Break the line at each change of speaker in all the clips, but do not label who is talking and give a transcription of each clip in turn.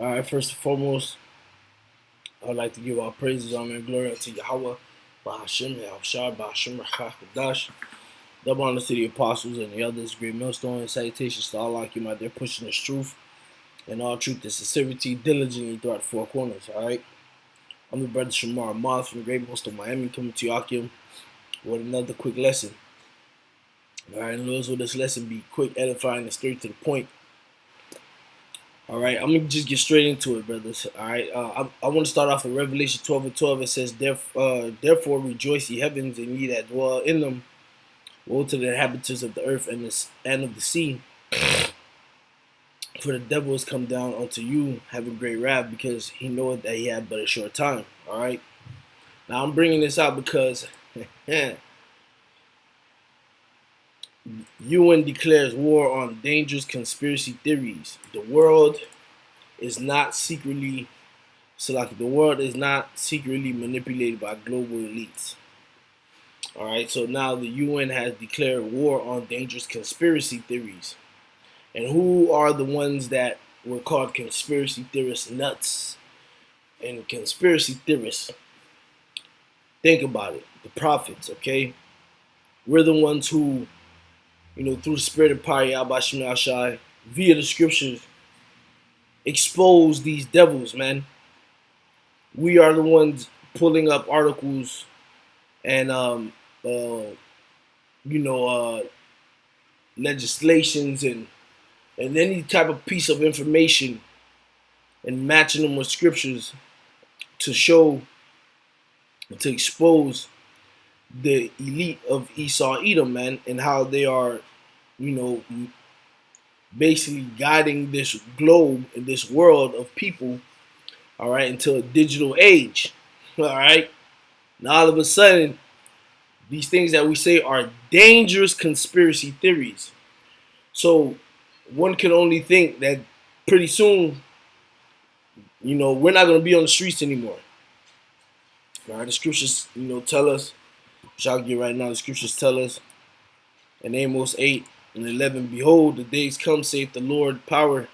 All right, first and foremost, I'd like to give all praises, honor, and glory unto Yahweh, Bahashim, Yahushua, Bahashim, Rachakadash. Double honors to the apostles and the others, great millstone, and salutations to all like you out there pushing this truth and all truth and sincerity diligently throughout the four corners, all right? I'm the brother Shamar Moth from the Great Millstone, Miami, coming to Yakim with another quick lesson. All right, and those will this lesson be quick, edifying, and straight to the point. All right, I'm gonna just get straight into it, brothers. All right, I want to start off with Revelation 12:12. It says, "Therefore rejoice, ye heavens, and ye that dwell in them. Woe to the inhabitants of the earth and of the sea, for the devil is come down unto you, having great wrath, because he knoweth that he had but a short time." All right. Now I'm bringing this out because UN declares war on dangerous conspiracy theories. The world is not secretly the world is not secretly manipulated by global elites. All right, so now the UN has declared war on dangerous conspiracy theories. And who are the ones that were called conspiracy theorists nuts and conspiracy theorists? Think about it. The prophets, okay? We're the ones who, through the spirit of power, Yahweh Shai, via the scriptures, expose these devils, man. We are the ones pulling up articles and legislations and any type of piece of information and matching them with scriptures to show, to expose the elite of Esau Edom, man, and how they are, basically guiding this globe and this world of people, all right, into a digital age, all right. Now all of a sudden, these things that we say are dangerous conspiracy theories. So one can only think that pretty soon, we're not going to be on the streets anymore. All right, the scriptures, tell us, which I'll get right now, the scriptures tell us in Amos 8:11, "Behold, the days come, saith the Lord power,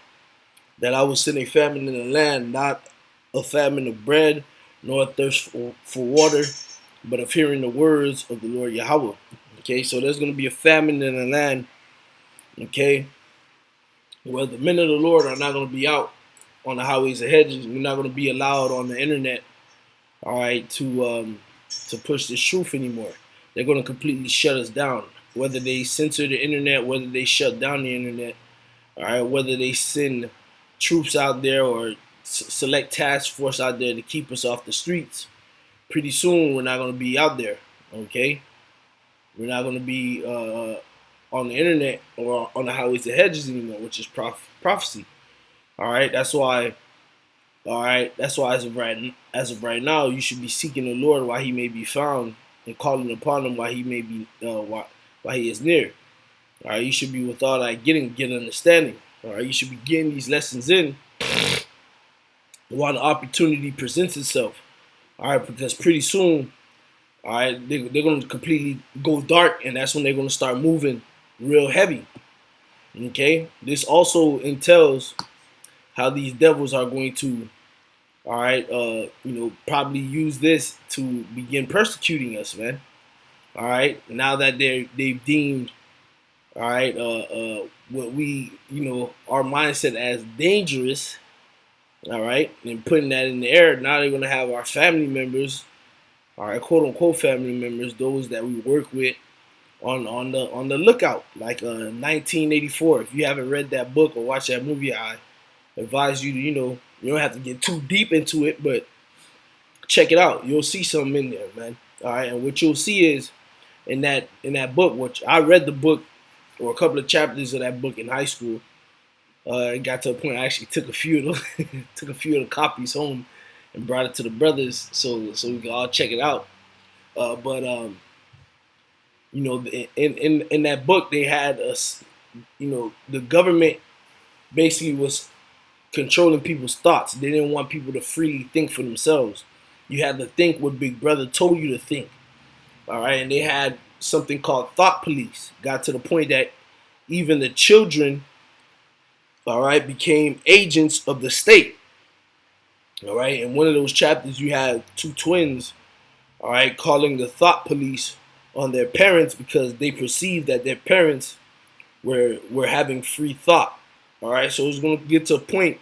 that I will send a famine in the land, not a famine of bread, nor a thirst for water, but of hearing the words of the Lord Yahweh." Okay, so there's going to be a famine in the land, okay, where the men of the Lord are not going to be out on the highways and hedges. We're not going to be allowed on the internet, all right, to push this truth anymore. They're going to completely shut us down. Whether they censor the internet, whether they shut down the internet, all right, whether they send troops out there or select task force out there to keep us off the streets, pretty soon we're not going to be out there, okay? We're not going to be on the internet or on the highways and hedges anymore, which is prophecy. All right, that's why. All right, that's why as of right now, you should be seeking the Lord while He may be found, and calling upon Him while He may be while He is near. All right, you should be with all that get understanding. All right, you should be getting these lessons in while the opportunity presents itself. All right, because pretty soon, all right, they're going to completely go dark, and that's when they're going to start moving real heavy. Okay, this also entails how these devils are going to, all right, probably use this to begin persecuting us, man. All right, now that they've deemed, all right, what we, our mindset as dangerous, all right, and putting that in the air. Now they're gonna have our family members, all right, quote unquote family members, those that we work with, on the lookout, like 1984. If you haven't read that book or watched that movie, I advise you to, you don't have to get too deep into it, but check it out. You'll see something in there, man. All right, and what you'll see is in that book, which I read the book or a couple of chapters of that book in high school. It got to a point I actually took a few of the copies home and brought it to the brothers so we could all check it out. But in that book they had us, the government basically was controlling people's thoughts. They didn't want people to freely think for themselves. You had to think what Big Brother told you to think. All right, and they had something called thought police. Got to the point that even the children, all right, became agents of the state. All right, in one of those chapters, you have two twins, all right, calling the thought police on their parents because they perceived that their parents were having free thought. All right, so it's gonna get to a point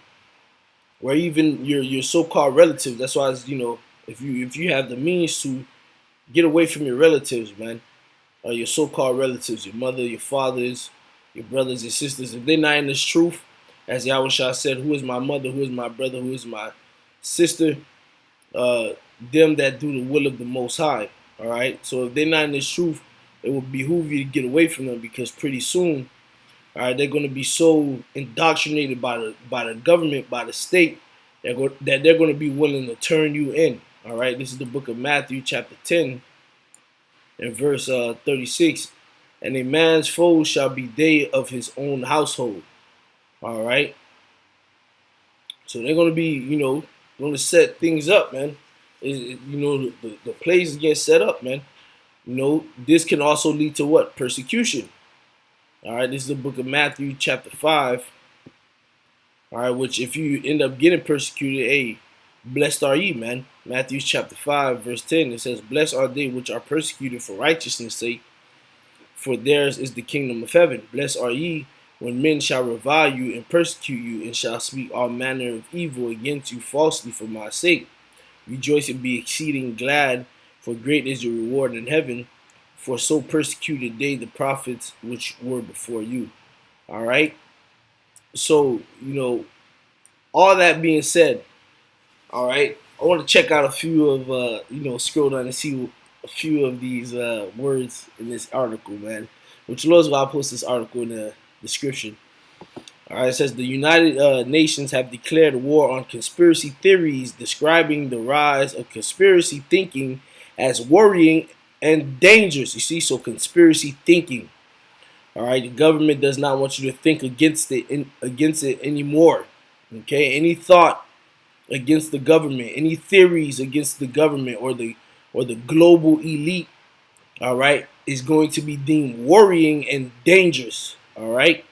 where even your so-called relatives. That's why it's, if you have the means to get away from your relatives, man, your so-called relatives, your mother, your fathers, your brothers, your sisters, if they're not in this truth, as Yahushua said, who is my mother, who is my brother, who is my sister, them that do the will of the Most High. All right. So if they're not in this truth, it will behoove you to get away from them because pretty soon, all right, they're going to be so indoctrinated by the government, by the state, that they're going to be willing to turn you in. All right. This is the book of Matthew, chapter 10, and verse 36. And a man's foes shall be they of his own household. All right. So they're going to be, going to set things up, man. The place is getting set up, man. This can also lead to what? Persecution. All right, this is the book of Matthew, chapter 5. All right, which if you end up getting persecuted, hey, blessed are ye, man. Matthew chapter 5, verse 10, it says, blessed are they which are persecuted for righteousness' sake, for theirs is the kingdom of heaven. Blessed are ye when men shall revile you and persecute you, and shall speak all manner of evil against you falsely for my sake. Rejoice and be exceeding glad, for great is your reward in heaven. For so persecuted they the prophets which were before you. All right. So, all that being said, all right, I want to check out a few of, scroll down and see a few of these words in this article, man. Which Lord's why I post this article in the description. All right, it says the United Nations have declared war on conspiracy theories, describing the rise of conspiracy thinking as worrying and dangerous. You see, so conspiracy thinking. All right, the government does not want you to think against it anymore. Okay, any thought against the government, any theories against the government or the global elite, all right, is going to be deemed worrying and dangerous. All right.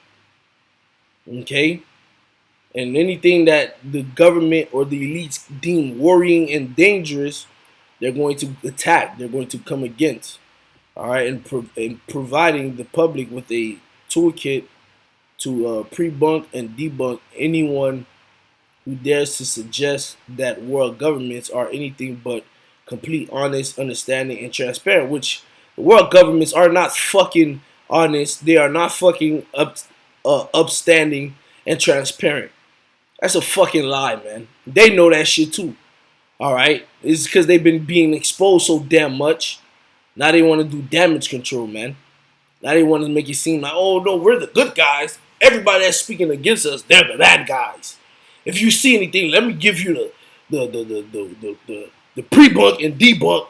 Okay, and anything that the government or the elites deem worrying and dangerous, they're going to attack. They're going to come against. All right, and providing the public with a toolkit to pre-bunk and debunk anyone who dares to suggest that world governments are anything but complete, honest, understanding, and transparent. Which the world governments are not fucking honest. They are not fucking upstanding and transparent. That's a fucking lie, man. They know that shit too. All right, it's because they've been being exposed so damn much. Now they want to do damage control, man. Now they want to make it seem like, oh no, we're the good guys. Everybody that's speaking against us, they're the bad guys. If you see anything, let me give you the pre-bunk and debunk.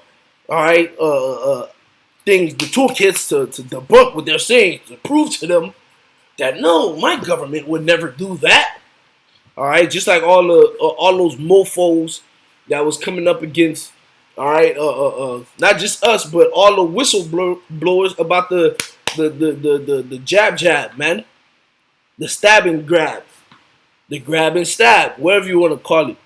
All right, things, the toolkits to debunk what they're saying, to prove to them that no, my government would never do that. All right, just like all those mofo's that was coming up against, all right, not just us, but all the whistleblowers about the jab, man, the stab and grab, the grab and stab, whatever you want to call it.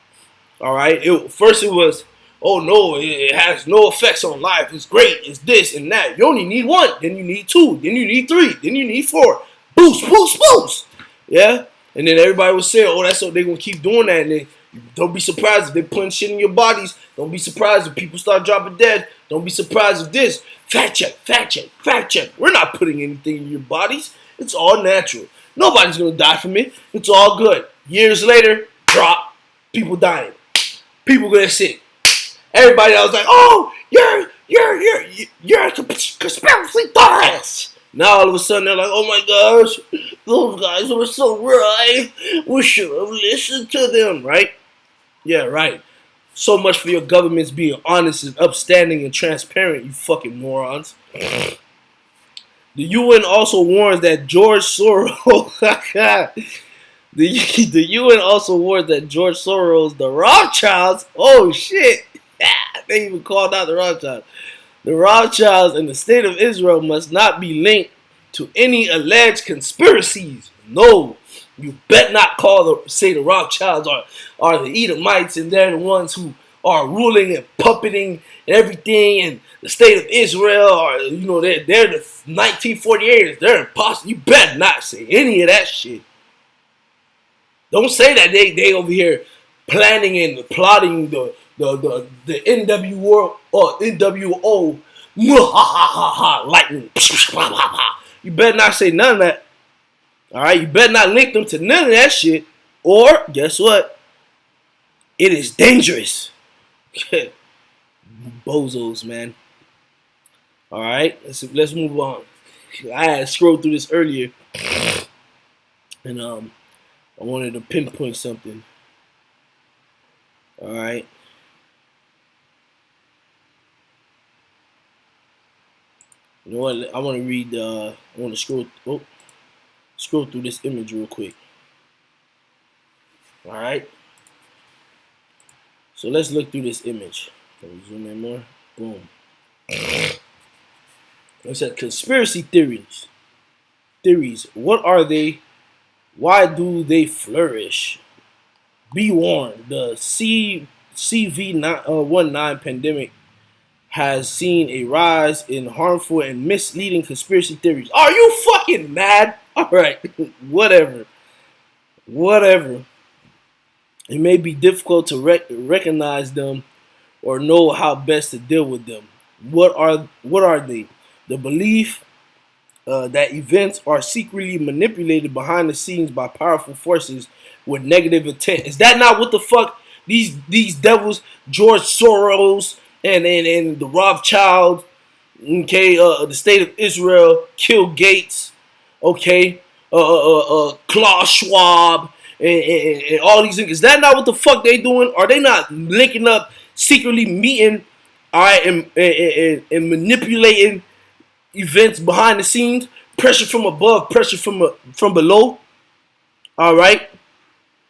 All right, first it was, oh no, it has no effects on life. It's great. It's this and that. You only need one, then you need two, then you need three, then you need four. Boost, boost, boost. Yeah. And then everybody was saying, oh, that's what they're going to keep doing that. And then don't be surprised if they're putting shit in your bodies. Don't be surprised if people start dropping dead. Don't be surprised if this. Fact check, fact check, fact check. We're not putting anything in your bodies. It's all natural. Nobody's going to die from it. It's all good. Years later, drop. People dying. People getting sick. Everybody else like, oh, you're a conspiracy theorist. Now all of a sudden they're like, oh my gosh, those guys were so right. We should have listened to them, right? Yeah, right. So much for your governments being honest and upstanding and transparent, you fucking morons. The UN also warns that George Soros, the UN also warns that George Soros, the Rothschilds, oh shit, they even called out the Rothschilds. The Rothschilds and the state of Israel must not be linked to any alleged conspiracies. No, You bet not say the Rothschilds are the Edomites and they're the ones who are ruling and puppeting and everything, and the state of Israel, or they're the 1948ers. They're impossible. You better not say any of that shit. Don't say that they over here planning and plotting the NWO or NWO lightning. You better not say none of that. All right, you better not link them to none of that shit, or guess what? It is dangerous. Bozos, man. All right, let's move on. I had scrolled through this earlier, and I wanted to pinpoint something. All right. You know what? I want to read. I want to scroll through this image real quick. All right. So let's look through this image. Can we zoom in more? Boom. It said conspiracy theories. Theories. What are they? Why do they flourish? Be warned. The CV19 pandemic has seen a rise in harmful and misleading conspiracy theories. Are you fucking mad? All right, whatever. It may be difficult to recognize them or know how best to deal with them. What are they? The belief that events are secretly manipulated behind the scenes by powerful forces with negative intent. Is that not what the fuck these devils, George Soros and the Rothschild, okay, the state of Israel, Bill Gates, okay, Klaus Schwab, and all these things. Is that not what the fuck they doing? Are they not linking up, secretly meeting, all right, and manipulating events behind the scenes? Pressure from above, pressure from below. All right,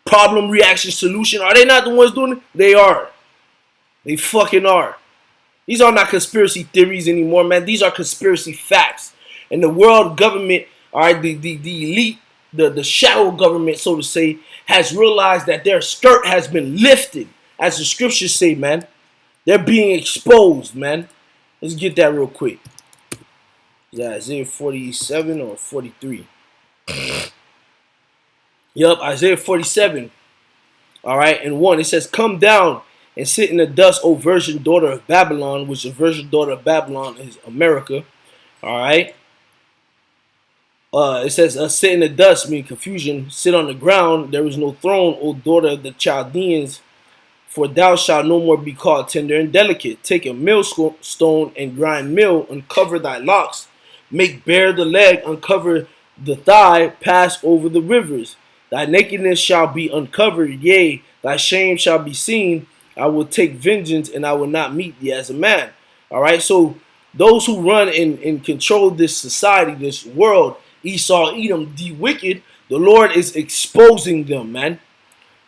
problem, reaction, solution. Are they not the ones doing it? They are. They fucking are. These are not conspiracy theories anymore, man. These are conspiracy facts. And the world government, all right, the elite, the shadow government, so to say, has realized that their skirt has been lifted. As the scriptures say, man. They're being exposed, man. Let's get that real quick. Yeah, Isaiah 47 or 43. Yup, Isaiah 47. All right, and 1, it says, come down and sit in the dust, O virgin daughter of Babylon, which the virgin daughter of Babylon is America. All right. It says, sit in the dust, meaning confusion. Sit on the ground. There is no throne, O daughter of the Chaldeans, for thou shalt no more be called tender and delicate. Take a millstone and grind meal, uncover thy locks. Make bare the leg, uncover the thigh, pass over the rivers. Thy nakedness shall be uncovered, yea, thy shame shall be seen. I will take vengeance, and I will not meet thee as a man. All right, so those who run and control this society, this world, Esau, Edom, the wicked, the Lord is exposing them, man.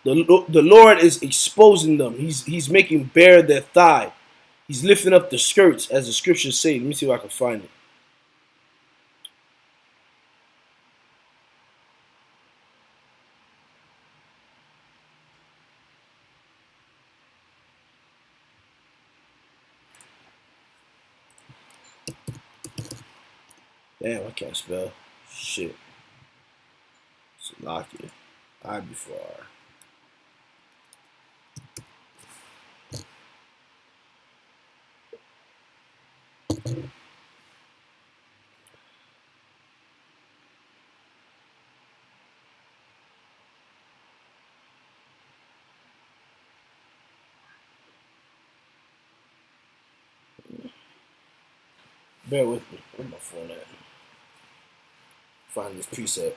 The Lord is exposing them. He's making bare their thigh. He's lifting up the skirts, as the scriptures say. Let me see if I can find it. Damn, I can't spell. Shit. Slovakia. I before R. Bear with me. Where's my phone at? Find this preset.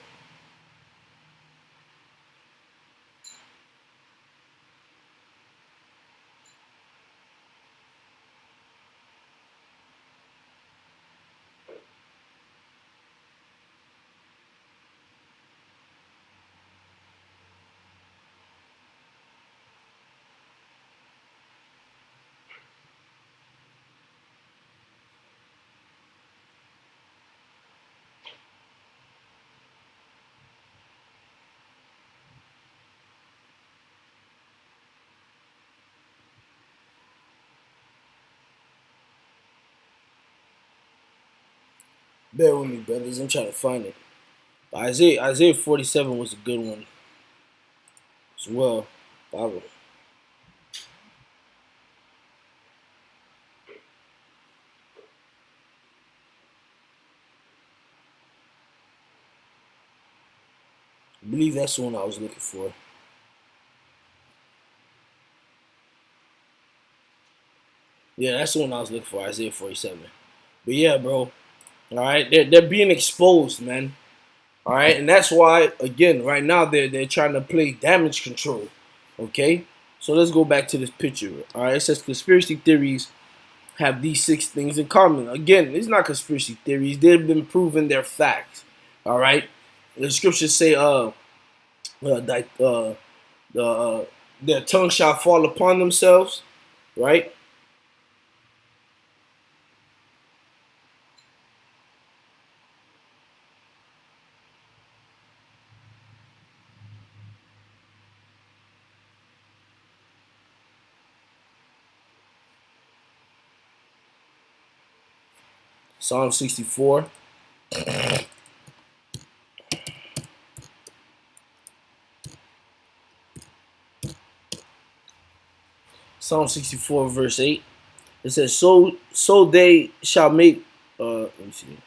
Bear with me, brothers. I'm trying to find it. But Isaiah 47 was a good one as well. Bible. I believe that's the one I was looking for. Yeah, that's the one I was looking for, Isaiah 47. But yeah, bro. All right, they're being exposed, man. All right, and that's why again, right now they're trying to play damage control. Okay, so let's go back to this picture. All right, it says conspiracy theories have these 6 things in common. Again, it's not conspiracy theories; they've been proven they're facts. All right, the scriptures say, that their tongue shall fall upon themselves. Right. Psalm 64. Psalm 64, verse 8. It says, so they shall make let me see.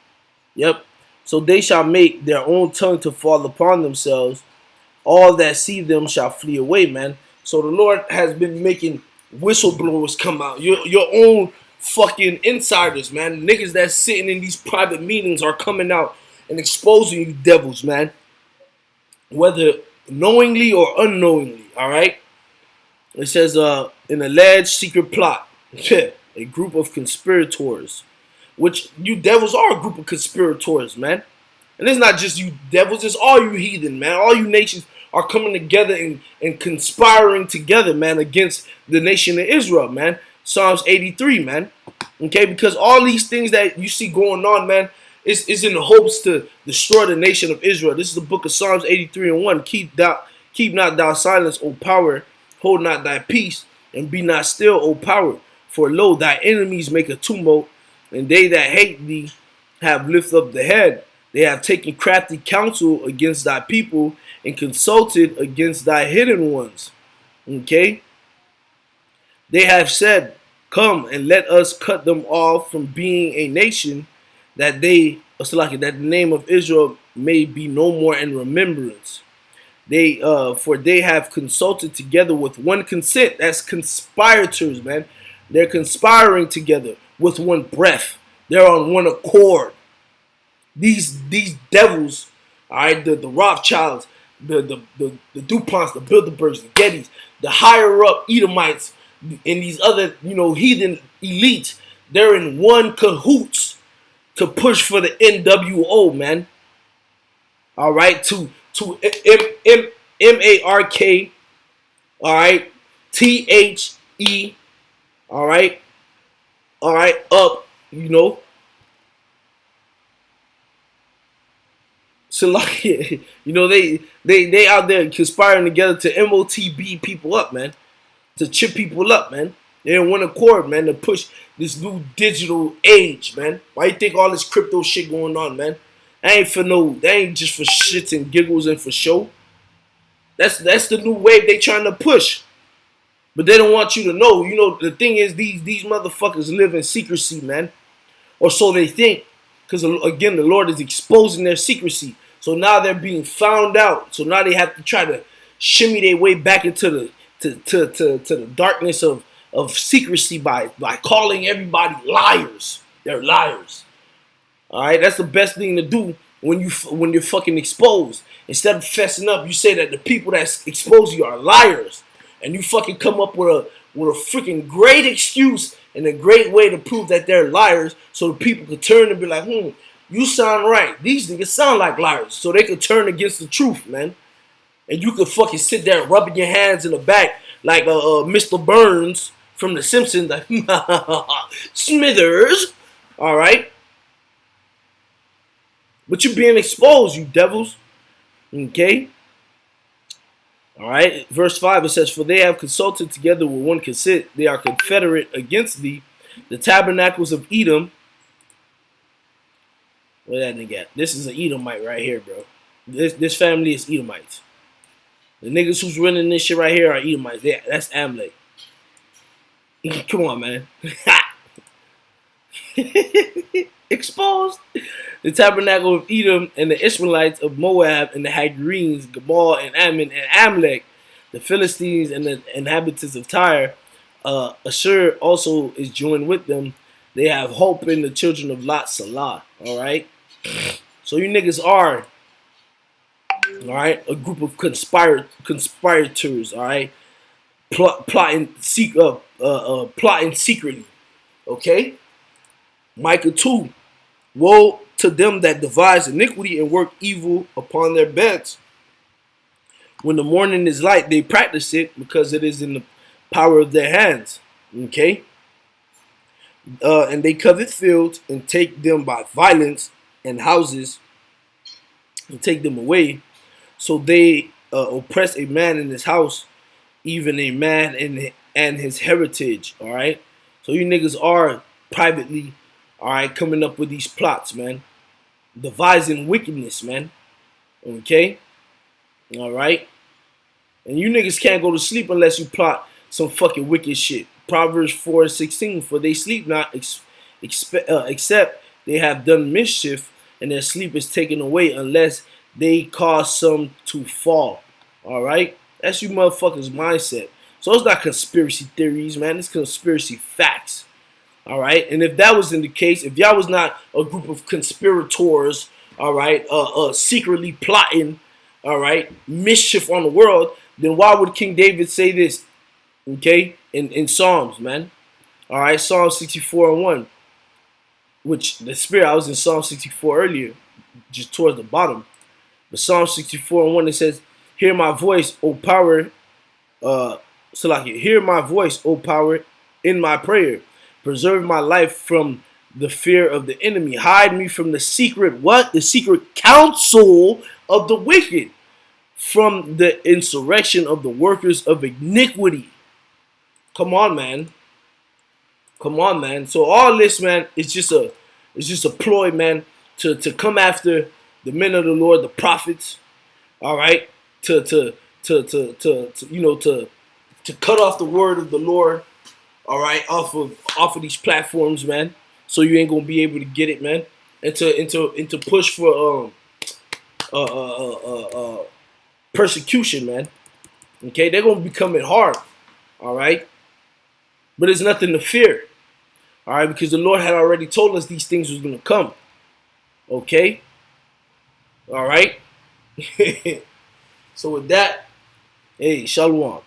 Yep. So they shall make their own tongue to fall upon themselves. All that see them shall flee away, man. So the Lord has been making whistleblowers come out. Your own fucking insiders, man. Niggas that's sitting in these private meetings are coming out and exposing you devils, man. Whether knowingly or unknowingly, all right? It says, an alleged secret plot. A group of conspirators. Which you devils are a group of conspirators, man. And it's not just you devils, it's all you heathen, man. All you nations are coming together and conspiring together, man, against the nation of Israel, man. Psalms 83, man. Okay, because all these things that you see going on, man, is in the hopes to destroy the nation of Israel. This is the book of Psalms 83 and 1. Keep not thou silence, O power, hold not thy peace, and be not still, O power. For lo, thy enemies make a tumult, and they that hate thee have lifted up the head. They have taken crafty counsel against thy people and consulted against thy hidden ones. Okay? They have said, come and let us cut them off from being a nation, that that the name of Israel may be no more in remembrance. For they have consulted together with one consent. That's conspirators, man. They're conspiring together with one breath. They're on one accord. These devils, all right, the Rothschilds, the DuPonts, the Bilderbergs, the Gettys, the higher up Edomites, and these other, heathen elites, they're in one cahoots to push for the NWO, man. All right, to MARK, all right, THE, all right, up, So like, they out there conspiring together to MOTB people up, man, to chip people up, man. They're in one accord, man, to push this new digital age, man. Why you think all this crypto shit going on, man? That ain't just for shits and giggles and for show. That's the new wave they trying to push. But they don't want you to know. The thing is, these motherfuckers live in secrecy, man. Or so they think. Because, again, the Lord is exposing their secrecy. So now they're being found out. So now they have to try to shimmy their way back into the darkness of secrecy by calling everybody liars. They're liars. All right, that's the best thing to do when you're fucking exposed. Instead of fessing up, you say that the people that expose you are liars, and you fucking come up with a freaking great excuse and a great way to prove that they're liars, so the people could turn and be like, you sound right. These niggas sound like liars, so they could turn against the truth, man. And you could fucking sit there rubbing your hands in the back like Mr. Burns from The Simpsons, like Smithers, all right. But you're being exposed, you devils. Okay? All right. Verse 5, it says, for they have consulted together with one consent. They are confederate against thee. The tabernacles of Edom Where that nigga at? This is an Edomite right here, bro. This family is Edomites. The niggas who's running this shit right here are Edomites. Yeah, that's Amalek. Come on, man. Exposed. The tabernacle of Edom and the Ishmaelites of Moab and the Hagarenes, Gebal and Ammon and Amalek, the Philistines and the inhabitants of Tyre. Ashur also is joined with them. They have hope in the children of Lot Salah. All right. So you niggas are, all right, a group of conspirators. All right, plotting secretly. Okay. Micah 2. Woe to them that devise iniquity and work evil upon their beds. When the morning is light, they practice it because it is in the power of their hands. Okay? And they covet fields and take them by violence, and houses and take them away. So they oppress a man in his house, even a man and his heritage. All right? So you niggas are privately, all right, coming up with these plots, man. Devising wickedness, man. Okay? All right? And you niggas can't go to sleep unless you plot some fucking wicked shit. Proverbs 4:16. For they sleep not except they have done mischief, and their sleep is taken away unless they cause some to fall. All right? That's you motherfuckers' mindset. So it's not conspiracy theories, man. It's conspiracy facts. All right? And if that wasn't the case, if y'all was not a group of conspirators, all right, secretly plotting, all right, mischief on the world, then why would King David say this, okay, in Psalms, man? All right, Psalm 64:1, which the spirit, I was in Psalm 64 earlier, just towards the bottom. But Psalm 64:1, it says, hear my voice, O power, hear my voice, O power, in my prayer. Preserve my life from the fear of the enemy. Hide me from the secret, what? The secret counsel of the wicked, from the insurrection of the workers of iniquity. Come on, man. Come on, man. So all this, man, it's just a ploy, man, to come after the men of the Lord, the prophets. All right, to cut off the word of the Lord. All right, off of these platforms, man. So you ain't gonna be able to get it, man. And to push for persecution, man. Okay, they're gonna be coming hard. All right, but there's nothing to fear. All right, because the Lord had already told us these things was gonna come. Okay. All right. So with that, hey, shalom.